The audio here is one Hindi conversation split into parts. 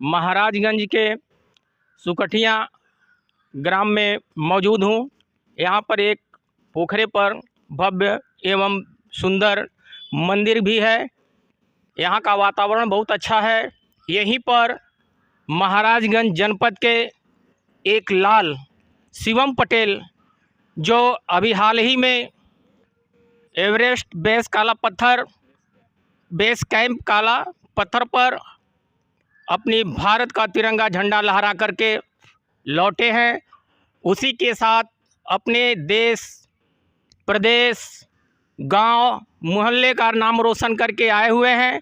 महाराजगंज के सुकठिया ग्राम में मौजूद हूँ। यहाँ पर एक पोखरे पर भव्य एवं सुंदर मंदिर भी है। यहाँ का वातावरण बहुत अच्छा है। यहीं पर महाराजगंज जनपद के एक लाल शिवम पटेल, जो अभी हाल ही में एवरेस्ट बेस कैंप काला पत्थर पर अपनी भारत का तिरंगा झंडा लहरा करके लौटे हैं, उसी के साथ अपने देश, प्रदेश, गांव, मोहल्ले का नाम रोशन करके आए हुए हैं।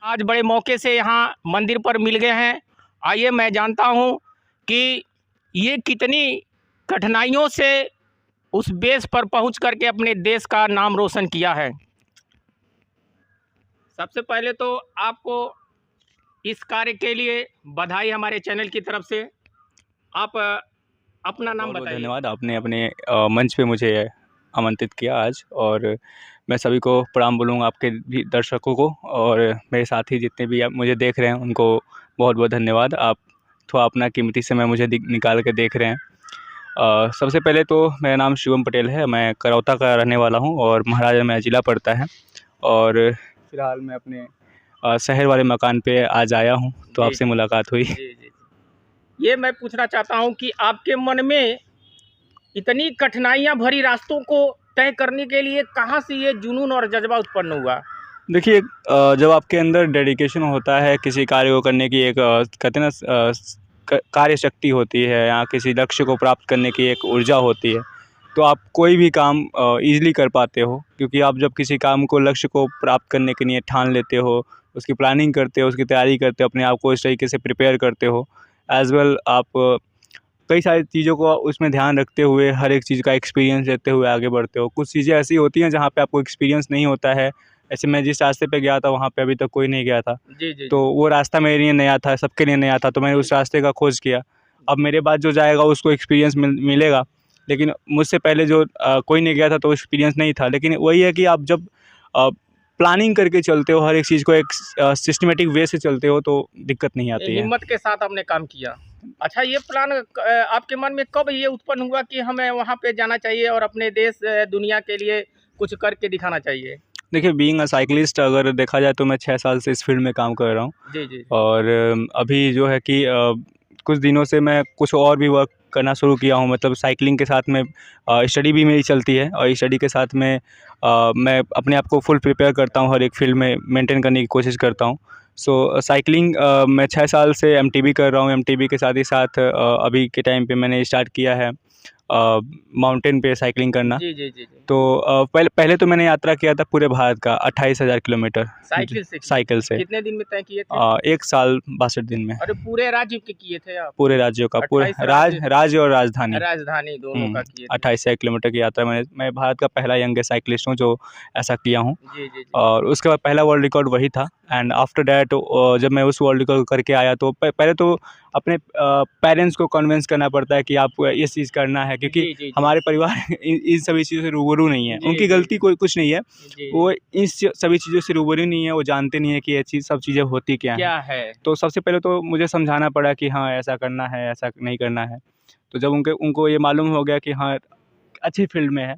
आज बड़े मौके से यहाँ मंदिर पर मिल गए हैं। आइए मैं जानता हूँ कि ये कितनी कठिनाइयों से उस बेस पर पहुँच करके अपने देश का नाम रोशन किया है। सबसे पहले तो आपको इस कार्य के लिए बधाई हमारे चैनल की तरफ से। आप अपना नाम बताइए। धन्यवाद, आपने अपने मंच पे मुझे आमंत्रित किया आज, और मैं सभी को प्रणाम बोलूँगा, आपके भी दर्शकों को और मेरे साथी जितने भी आप मुझे देख रहे हैं उनको बहुत बहुत धन्यवाद। आप थोड़ा अपना कीमती समय मुझे निकाल के देख रहे हैं। सबसे पहले तो मेरा नाम शिवम पटेल है, मैं करौता का रहने वाला हूं और महाराजा में ज़िला पड़ता है, और फिलहाल मैं अपने शहर वाले मकान पे आज आया हूं, तो आपसे मुलाकात हुई। ये मैं पूछना चाहता हूं कि आपके मन में इतनी कठिनाइयां भरी रास्तों को तय करने के लिए कहां से ये जुनून और जज्बा उत्पन्न हुआ? देखिए, जब आपके अंदर डेडिकेशन होता है किसी कार्य को करने की, एक कहते हैं ना कार्य शक्ति होती है, या किसी लक्ष्य को प्राप्त करने की एक ऊर्जा होती है, तो आप कोई भी काम ईज़िली कर पाते हो। क्योंकि आप जब किसी काम को, लक्ष्य को प्राप्त करने के लिए ठान लेते हो, उसकी प्लानिंग करते हो, उसकी तैयारी करते हो, अपने आप को इस तरीके से प्रिपेयर करते हो, एज़ वेल आप कई सारी चीज़ों को उसमें ध्यान रखते हुए, हर एक चीज़ का एक्सपीरियंस लेते हुए आगे बढ़ते हो। कुछ चीज़ें ऐसी होती हैं जहाँ पे आपको एक्सपीरियंस नहीं होता है। ऐसे मैं जिस रास्ते पे गया था वहाँ पे अभी तक कोई नहीं गया था, तो वो रास्ता मेरे लिए नया था, सबके लिए नया था, तो मैंने उस रास्ते का खोज किया। अब मेरे बाद जो जाएगा उसको एक्सपीरियंस मिलेगा, लेकिन मुझसे पहले जो कोई नहीं गया था तो एक्सपीरियंस नहीं था। लेकिन वही है कि आप जब प्लानिंग करके चलते हो, हर एक चीज़ को एक सिस्टमेटिक वे से चलते हो, तो दिक्कत नहीं आती है। हिम्मत के साथ आपने काम किया। अच्छा, ये प्लान आपके मन में कब ये उत्पन्न हुआ कि हमें वहाँ पे जाना चाहिए और अपने देश, दुनिया के लिए कुछ करके दिखाना चाहिए? देखिए, बीइंग अ साइकिलिस्ट अगर देखा जाए तो मैं 6 साल से इस फील्ड में काम कर रहा हूँ। जी। और अभी जो है कि कुछ दिनों से मैं कुछ और भी वर्क करना शुरू किया हूँ। मतलब साइकिलिंग के साथ में स्टडी भी मेरी चलती है, और स्टडी के साथ में मैं अपने आप को फुल प्रिपेयर करता हूँ, हर एक फील्ड में मेंटेन करने की कोशिश करता हूँ। सो साइकिलिंग मैं 6 साल से एमटीबी कर रहा हूँ। एमटीबी के साथ ही साथ अभी के टाइम पे मैंने स्टार्ट किया है माउंटेन पे साइकिलिंग करना। जी। तो पहले तो मैंने यात्रा किया था पूरे भारत का 28,000 किलोमीटर साइकिल से। कितने दिन में तय किए थे? 1 साल 62 दिन में। अरे, पूरे राज्य के किए थे आप? पूरे राज्यों का, पूरे राज्य और राजधानी दोनों का किए थे। 28,000 किलोमीटर की यात्रा मैं भारत का पहला यंगेस्ट साइकिलिस्ट हूँ जो ऐसा किया हूँ। जी। और उसके बाद पहला वर्ल्ड रिकॉर्ड वही था। एंड आफ्टर डैट जब मैं उस वर्ल्ड रिकॉर्ड करके आया तो पहले तो अपने पेरेंट्स को कन्विंस करना पड़ता है कि आपको ये चीज़ करना है, क्योंकि जी। हमारे परिवार इन सभी चीज़ों से रूबरू नहीं है। उनकी गलती कोई कुछ नहीं है, वो इन सभी चीज़ों से रूबरू नहीं है, वो जानते नहीं है कि ये चीज़, सब चीज़ें होती क्या है। तो सबसे पहले तो मुझे समझाना पड़ा कि हाँ, ऐसा करना है, ऐसा नहीं करना है। तो जब उनको ये मालूम हो गया कि हाँ, अच्छी फील्ड में है,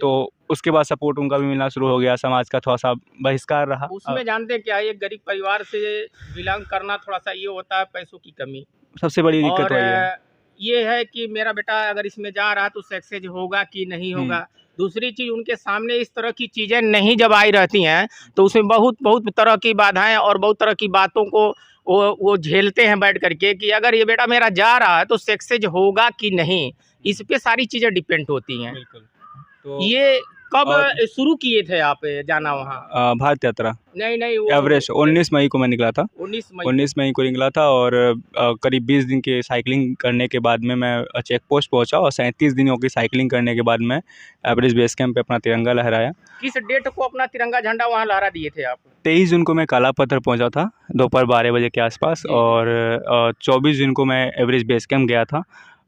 तो उसके बाद सपोर्ट उनका भी मिलना शुरू हो गया। समाज का थोड़ा सा बहिष्कार रहा। उसमें जानते क्या, ये गरीब परिवार से बिलोंग करना थोड़ा सा ये होता है, पैसों की कमी सबसे बड़ी दिक्कत वही है। ये है कि मेरा बेटा अगर इसमें जा रहा है तो सक्सेस होगा कि नहीं होगा। दूसरी चीज़, उनके सामने इस तरह की चीज़ें नहीं जब आई रहती हैं तो उसमें बहुत तरह की बाधाएं और बहुत तरह की बातों को वो झेलते हैं बैठ करके कि अगर ये बेटा मेरा जा रहा है तो सक्सेस होगा कि नहीं, इस पे सारी चीज़ें डिपेंड होती हैं। बिल्कुल। तो ये कब शुरू किए थे आप जाना वहाँ? भारत यात्रा नहीं, वो एवरेस्ट 19 मई को मैं निकला था। 19 मई को निकला था, और करीब 20 दिन की साइकिलिंग करने के बाद में मैं चेक पोस्ट पहुँचा, और 37 दिनों की साइकिलिंग करने के बाद मैं एवरेस्ट बेस कैंप पे अपना तिरंगा लहराया। किस डेट को अपना तिरंगा झंडा वहाँ लहरा दिए थे आप? 23 जून को मैं काला पत्थर पहुँचा था दोपहर 12 बजे के आसपास, और 24 जून को मैं एवरेस्ट बेस कैंप गया था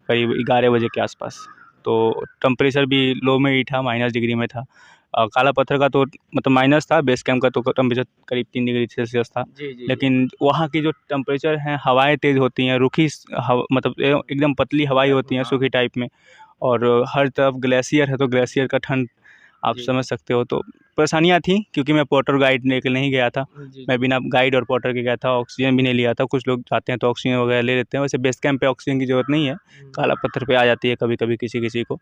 करीब 11 बजे के आसपास। तो टेम्परेचर भी लो में ही था, -डिग्री में था। काला पत्थर का तो मतलब माइनस था, बेस कैंप का तो टेम्परेचर करीब 3 डिग्री सेल्सियस था। जी जी। लेकिन वहाँ की जो टेम्परेचर है, हवाएं तेज़ होती हैं, रुखी मतलब एकदम पतली हवाएं होती हैं, हाँ। सूखी टाइप में, और हर तरफ ग्लेशियर है, तो ग्लेशियर का ठंड आप जी। समझ सकते हो। तो परेशानियाँ थी, क्योंकि मैं पोर्टर गाइड लेके नहीं गया था, जी मैं बिना गाइड और पोर्टर के गया था, ऑक्सीजन भी नहीं लिया था। कुछ लोग जाते हैं तो ऑक्सीजन वगैरह ले लेते हैं, वैसे बेस कैंप पे ऑक्सीजन की ज़रूरत नहीं है, काला पत्थर पे आ जाती है कभी कभी किसी किसी को।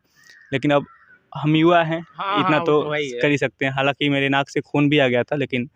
लेकिन अब हम युवा हैं, हाँ इतना हाँ, वो तो तो है ही है। कर ही सकते हैं। हालांकि मेरे नाक से खून भी आ गया था, लेकिन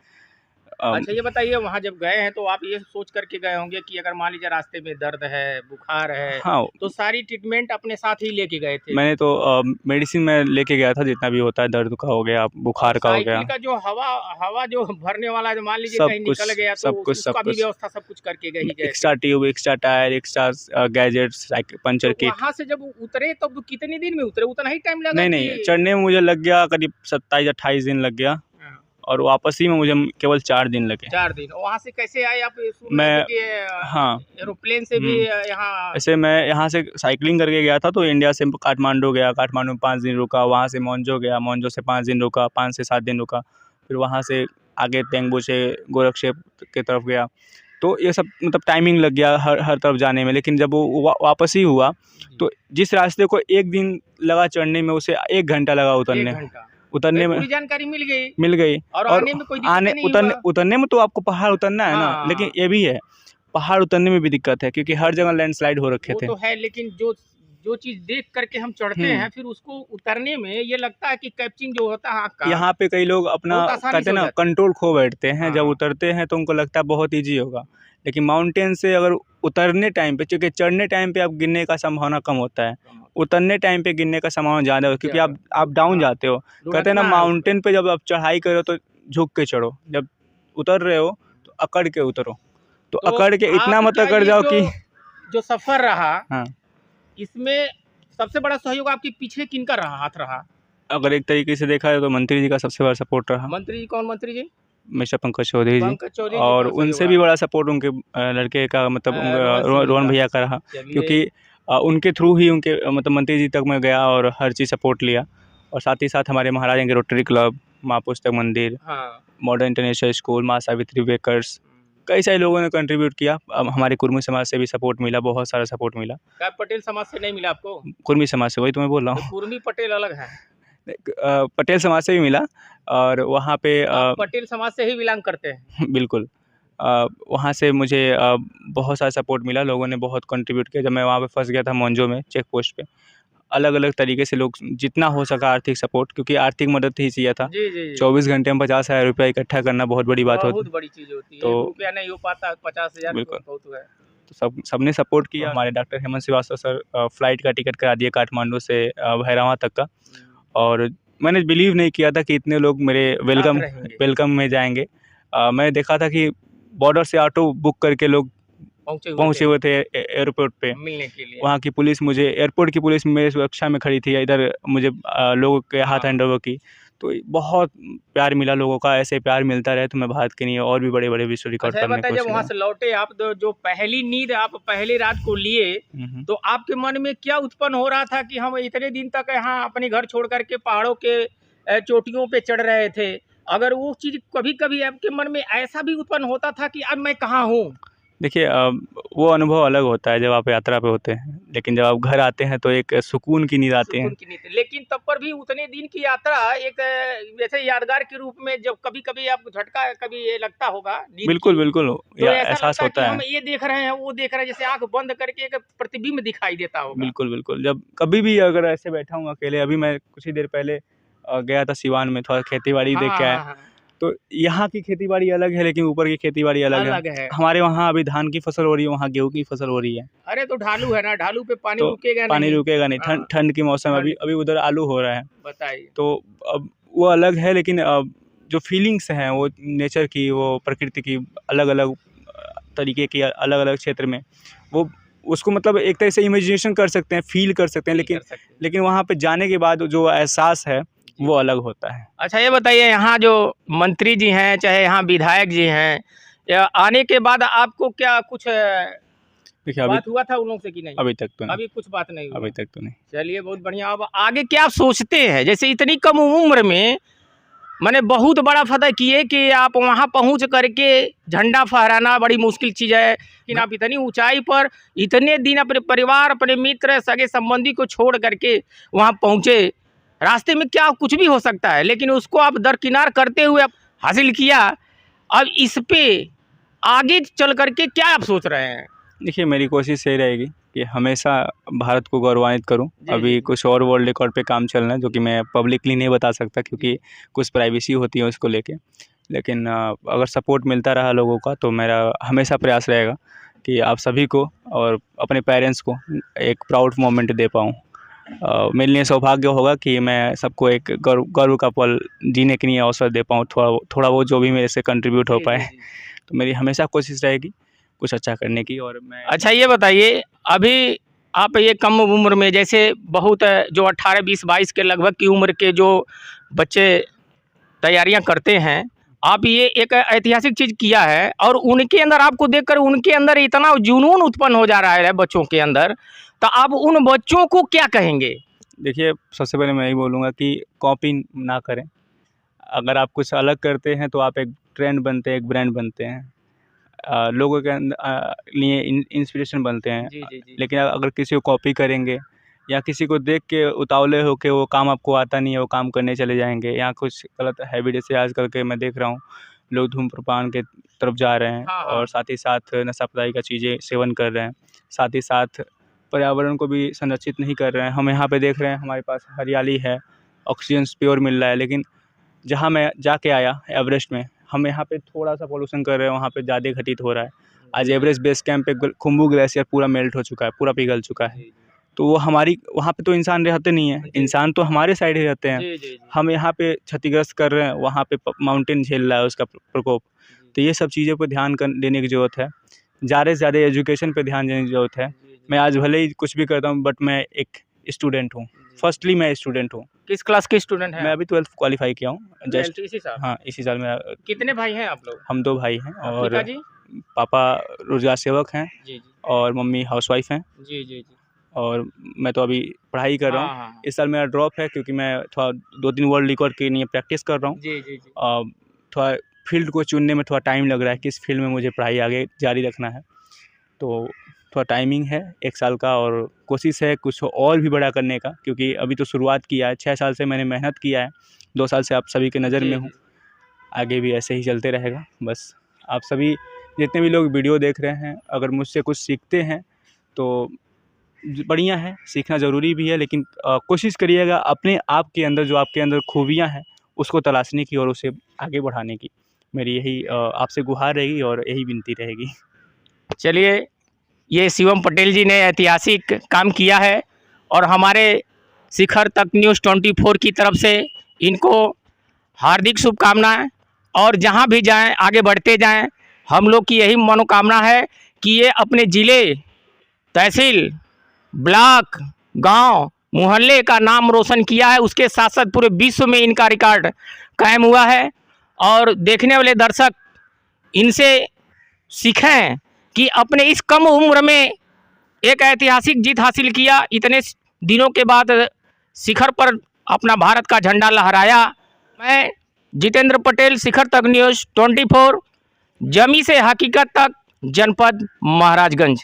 अच्छा ये बताइए, वहाँ जब गए हैं तो आप ये सोच करके गए होंगे कि अगर मान लीजिए रास्ते में दर्द है, बुखार है, हाँ, तो सारी ट्रीटमेंट अपने साथ ही लेके गए थे? मैंने तो मेडिसिन मैं लेके गया था, जितना भी होता है, दर्द का हो गया, और बुखार का हो गया, साइकिल का जो हवा हवा जो भरने वाला, जो मान लीजिए सब कहीं कुछ, निकल गया तो सब कुछ, सब उसका भी कुछ। व्यवस्था सब कुछ करके ही गए थे? Extra tube, extra tyre, extra gadgets, cycle puncture तो किट। वहाँ से जब उतरे तब कितने दिन में उतरे? उतना ही टाइम लगा नहीं कि? नहीं, चढ़ने में मुझे लग गया करीब 27-28 दिन लग गया, हाँ, और वापसी में मुझे केवल 4 दिन लगे। 4 दिन। और वहाँ से कैसे आए आप? सुन रहे थे मैं कि हाँ, एरोप्लेन से भी यहाँ? ऐसे मैं यहाँ से साइकिलिंग करके गया था, तो इंडिया से काठमांडू गया, काठमांडू में 5 दिन रुका, वहाँ से मोन्जो गया, मोन्जो से 5 दिन रुका, 5 से 7 दिन रुका, फिर वहाँ से आगे तेंगबू से गोरक्षेप की तरफ गया। तो ये सब मतलब टाइमिंग लग गया हर हर तरफ जाने में। लेकिन जब वो वापसी हुआ, तो जिस रास्ते को 1 दिन लगा चढ़ने में, उसे 1 घंटा लगा 1 उतरने घंटा। उतरने में पूरी जानकारी मिल गई। मिल गई। और और आने में कोई दिक्कत नहीं उतरने हुआ? उतरने में तो आपको पहाड़ उतरना है ना, लेकिन हाँ, ये भी है, पहाड़ उतरने में भी दिक्कत है, क्योंकि हर जगह लैंडस्लाइड हो रखे वो थे। तो है, लेकिन जो जो चीज़ देख करके हम चढ़ते हुँ। हैं, फिर उसको उतरने में ये लगता है कि कैप्चिंग जो होता है आँख का, यहाँ पे कई लोग अपना बहुत आसानी कहते से हैं हो ना, जाता है। कंट्रोल खो बैठते हैं, जब हाँ। उतरते हैं तो उनको लगता है बहुत ईज़ी होगा। लेकिन माउंटेन से अगर उतरने टाइम पे, चूँकि चढ़ने टाइम पे आप गिरने का संभावना कम होता है, उतरने टाइम पे गिरने का संभावना ज़्यादा है, क्योंकि आप डाउन हाँ, जाते हो। कहते हैं ना, लुढ़कना है उसपे। माउंटेन पे जब आप चढ़ाई करो तो झुक के चढ़ो, जब उतर रहे हो तो अकड़ के उतरो। तो तो अकड़ के इतना मत आपका अकड़ ये जाओ जो कि जो सफ़र रहा, हाँ, इसमें सबसे बड़ा सहयोग आपके पीछे किनका रहा, हाथ रहा? अगर एक तरीके से देखा जाए तो मंत्री जी का सबसे बड़ा सपोर्ट रहा, मंत्री जी कौन मंत्री जी? मिस्टर पंकज चौधरी जी। पंकज चौधरी जी और का सहयोग उनसे भी रहा। बड़ा सपोर्ट उनके लड़के का, मतलब रोहन सिंह जी रोहन का। भैया का रहा, चलिए। क्योंकि उनके थ्रू ही उनके मतलब मंत्री जी तक मैं गया और हर चीज़ सपोर्ट लिया। और साथ ही साथ हमारे महाराजा के रोटरी क्लब, माँ पुस्तक मंदिर, हाँ। मॉडर्न इंटरनेशनल स्कूल, माँ सावित्री बेकर्स, कई सारे लोगों ने कंट्रीब्यूट किया। हमारे कुर्मी समाज से भी सपोर्ट मिला, बहुत सारा सपोर्ट मिला। क्या पटेल समाज से नहीं मिला आपको? कुर्मी समाज से, वही तो मैं बोल रहा तो हूँ। कुर्मी पटेल अलग है। पटेल समाज से भी मिला, और वहाँ पे आप पटेल समाज से ही बिलोंग करते हैं? बिल्कुल। वहाँ से मुझे बहुत सारा सपोर्ट मिला, लोगों ने बहुत कंट्रीब्यूट किया। जब मैं वहाँ पे फँस गया था मोन्जो में चेक पोस्ट पे, अलग-अलग तरीके से लोग जितना हो सका आर्थिक सपोर्ट, क्योंकि आर्थिक मदद ही चाहिए था। जी, जी, जी। 24 घंटे में 50,000 रुपया इकट्ठा करना बहुत बड़ी बात होती। बहुत बड़ी चीज़ होती है। तो 1 रुपया नहीं हो पाता, 50,000 बिल्कुल, बहुत है। तो सबने सपोर्ट किया। हमारे doctor Hemant Shrivastava sir flight का टिकट करा दिए काठमांडू से भैरवा तक का, और मैंने बिलीव नहीं किया था कि इतने लोग मेरे साथ रहेंगे। वेलकम में जाएँगे। मैंने देखा था कि बॉर्डर से ऑटो बुक करके लोग पहुँचे हुए थे एयरपोर्ट पे। मिलने के लिए। वहाँ की पुलिस, मुझे एयरपोर्ट की पुलिस मेरे सुरक्षा में खड़ी थी, इधर मुझे लोगों के हाथ हाँ। हैंडओवर की। तो बहुत प्यार मिला लोगों का, ऐसे प्यार मिलता रहे तो मैं भारत के लिए और भी बड़े-बड़े विश्व रिकॉर्ड अच्छा ये करने की बताइए, जब कोशिश वहाँ करूँगा। से लौटे आप, तो जो पहली नींद आप पहली रात को लिए, हुँ, हुँ। तो आपके मन में क्या उत्पन्न हो रहा था कि हम इतने दिन तक यहाँ अपने घर छोड़ कर के पहाड़ों के चोटियों पे चढ़ रहे थे? अगर वो चीज़ कभी-कभी आपके मन में ऐसा भी उत्पन्न होता था कि अब मैं कहाँ हूँ? देखिए वो अनुभव अलग होता है जब आप यात्रा पे होते हैं, लेकिन जब आप घर आते हैं तो एक सुकून की नींद आती है। सुकून की नींद। लेकिन तब पर भी उतने दिन की यात्रा एक जैसे यादगार के रूप में, जब कभी-कभी आपको झटका कभी ये लगता होगा नींद बिल्कुल, की, बिल्कुल, तो या ऐसा एहसास लगता है कि होता है। हम ये देख रहे हैं, वो देख रहे हैं, जैसे आँख बंद करके एक प्रतिबिंब दिखाई देता होगा। बिल्कुल, बिल्कुल। जब कभी भी अगर ऐसे बैठा हूँ अकेले, अभी मैं कुछ ही देर पहले गया था सिवान में, थोड़ा खेती-बाड़ी हाँ, देख के हाँ, आया। हाँ, हाँ। तो यहाँ की खेती-बाड़ी अलग है, लेकिन ऊपर की खेती-बाड़ी अलग है। अलग है। हमारे वहाँ अभी धान की फसल हो रही है, वहाँ गेहूँ की फसल हो रही है। अरे तो ढालू है ना, ढालू पे पानी तो रुकेगा पानी नहीं। रुकेगा नहीं, ठंड हाँ, ठंड के मौसम में अभी ठंड अभी उधर आलू हो रहा है। बताइए। तो अब वो अलग है, लेकिन जो फीलिंग्स हैं वो नेचर की, वो प्रकृति की, अलग-अलग तरीके की, अलग-अलग क्षेत्र में, वो उसको मतलब एक तरह से इमेजिनेशन कर सकते हैं, फ़ील कर सकते हैं, कर सकते हैं। लेकिन वहाँ पे जाने के बाद जो एहसास है, जी। वो अलग होता है। अच्छा ये बताइए, यहाँ जो मंत्री जी हैं, चाहे यहाँ विधायक जी हैं, या आने के बाद आपको क्या कुछ देखिए बात हुआ था उन लोगों से कि नहीं? अभी तक तो नहीं, अभी कुछ बात नहीं हुआ। अभी तक तो नहीं। चलिए बहुत बढ़िया। अब आगे क्या आप सोचते हैं? जैसे इतनी कम उम्र में मैंने बहुत बड़ा फतह किए कि आप वहाँ पहुँच करके झंडा फहराना बड़ी मुश्किल चीज़ है, लेकिन आप इतनी ऊंचाई पर इतने दिन अपने परिवार, अपने मित्र, सगे संबंधी को छोड़ करके वहाँ पहुँचे। रास्ते में क्या कुछ भी हो सकता है, लेकिन उसको आप दरकिनार करते हुए आप हासिल किया। अब इस पे आगे चल करके क्या आप सोच रहे हैं? देखिए, मेरी कोशिश यही रहेगी कि हमेशा भारत को गौरवान्वित करूं। अभी कुछ और वर्ल्ड रिकॉर्ड पे काम चल रहा है जो कि मैं पब्लिकली नहीं बता सकता क्योंकि कुछ प्राइवेसी होती है उसको लेके, लेकिन अगर सपोर्ट मिलता रहा लोगों का तो मेरा हमेशा प्रयास रहेगा कि आप सभी को और अपने पेरेंट्स को एक प्राउड मोमेंट दे पाऊँ। मेरे लिए सौभाग्य होगा कि मैं सबको एक गर्व का पल जीने के लिए अवसर दे पाऊँ, थोड़ा वो जो भी मेरे से कंट्रीब्यूट हो पाए। तो मेरी हमेशा कोशिश रहेगी कुछ अच्छा करने की। और मैं अच्छा ये बताइए, अभी आप ये कम उम्र में, जैसे बहुत जो 18, 20, 22 के लगभग की उम्र के जो बच्चे तैयारियां करते हैं, आप ये एक ऐतिहासिक चीज़ किया है और उनके अंदर, आपको देखकर उनके अंदर इतना जुनून उत्पन्न हो जा रहा है बच्चों के अंदर, तो आप उन बच्चों को क्या कहेंगे? देखिए, सबसे पहले मैं यही बोलूँगा कि कॉपी ना करें। अगर आप कुछ अलग करते हैं तो आप एक ट्रेंड बनते हैं, एक ब्रांड बनते हैं, लोगों के लिए इंस्पिरेशन बनते हैं। जी। लेकिन अगर किसी को कॉपी करेंगे या किसी को देख के उतावले हो के वो काम आपको आता नहीं है, वो काम करने चले जाएंगे, या कुछ गलत हैबिट, जैसे आजकल के मैं देख रहा हूँ लोग धूम्रपान के तरफ जा रहे हैं। हाँ। और साथ ही साथ नशा पदार्थ का चीज़ें सेवन कर रहे हैं, साथ ही साथ पर्यावरण को भी संरक्षित नहीं कर रहे हैं। हम यहाँ पे देख रहे हैं हमारे पास हरियाली है, ऑक्सीजन प्योर मिल रहा है, लेकिन जहाँ मैं जाके आया एवरेस्ट में, हम यहाँ पे थोड़ा सा पोल्यूशन कर रहे हैं, वहाँ पे ज़्यादा घटित हो रहा है। आज एवरेस्ट बेस कैंप पे खुम्बू ग्लेशियर पूरा मेल्ट हो चुका है, पूरा पिघल चुका है। तो वो हमारी, वहाँ पे तो इंसान रहते नहीं है, इंसान तो हमारे साइड ही रहते हैं। हम यहाँ पे क्षतिग्रस्त कर रहे हैं, वहाँ पे माउंटेन झेल रहा है उसका प्रकोप। तो ये सब चीज़ों पर ध्यान देने की ज़रूरत है, ज़्यादा से ज़्यादा एजुकेशन पे ध्यान देने की ज़रूरत है। मैं आज भले ही कुछ भी करता हूँ बट मैं एक स्टूडेंट हूँ, फर्स्टली मैं स्टूडेंट हूँ। किस क्लास के स्टूडेंट हैं? मैं अभी 12th क्वालिफाई किया हूँ जस्ट। इसी साल? हाँ, इसी साल मेरा। कितने भाई हैं आप लोग? हम 2 भाई हैं और पिताजी? पापा रोजगार सेवक हैं जी। और मम्मी हाउसवाइफ हैं। जी। और मैं तो अभी पढ़ाई कर रहा हूँ। हाँ। इस साल मेरा ड्रॉप है क्योंकि मैं थोड़ा 2-3 वर्ल्ड रिकॉर्ड के लिए प्रैक्टिस कर रहा हूँ। जी। थोड़ा फील्ड को चुनने में थोड़ा टाइम लग रहा है, किस फील्ड में मुझे पढ़ाई आगे जारी रखना है, तो थोड़ा टाइमिंग है 1 साल का। और कोशिश है कुछ और भी बड़ा करने का, क्योंकि अभी तो शुरुआत किया है। 6 साल से मैंने मेहनत किया है, 2 साल से आप सभी के नज़र में हूँ। आगे भी ऐसे ही चलते रहेगा। बस आप सभी जितने भी लोग वीडियो देख रहे हैं, अगर मुझसे कुछ सीखते हैं तो बढ़िया है, सीखना ज़रूरी भी है, लेकिन कोशिश करिएगा अपने आप के अंदर, जो आपके अंदर खूबियाँ हैं उसको तलाशने की और उसे आगे बढ़ाने की। मेरी यही आपसे गुहार रहेगी और यही विनती रहेगी। चलिए, ये शिवम पटेल जी ने ऐतिहासिक काम किया है और हमारे शिखर तक न्यूज़ 24 की तरफ से इनको हार्दिक शुभकामनाएं। और जहां भी जाएं आगे बढ़ते जाएं। हम लोग की यही मनोकामना है कि ये अपने ज़िले, तहसील, ब्लॉक, गांव, मोहल्ले का नाम रोशन किया है। उसके साथ साथ पूरे विश्व में इनका रिकॉर्ड कायम हुआ है और देखने वाले दर्शक इनसे सीखें कि अपने इस कम उम्र में एक ऐतिहासिक जीत हासिल किया, इतने दिनों के बाद शिखर पर अपना भारत का झंडा लहराया। मैं जितेंद्र पटेल, शिखर तक न्यूज़ 24, जमी से हकीकत तक, जनपद महाराजगंज।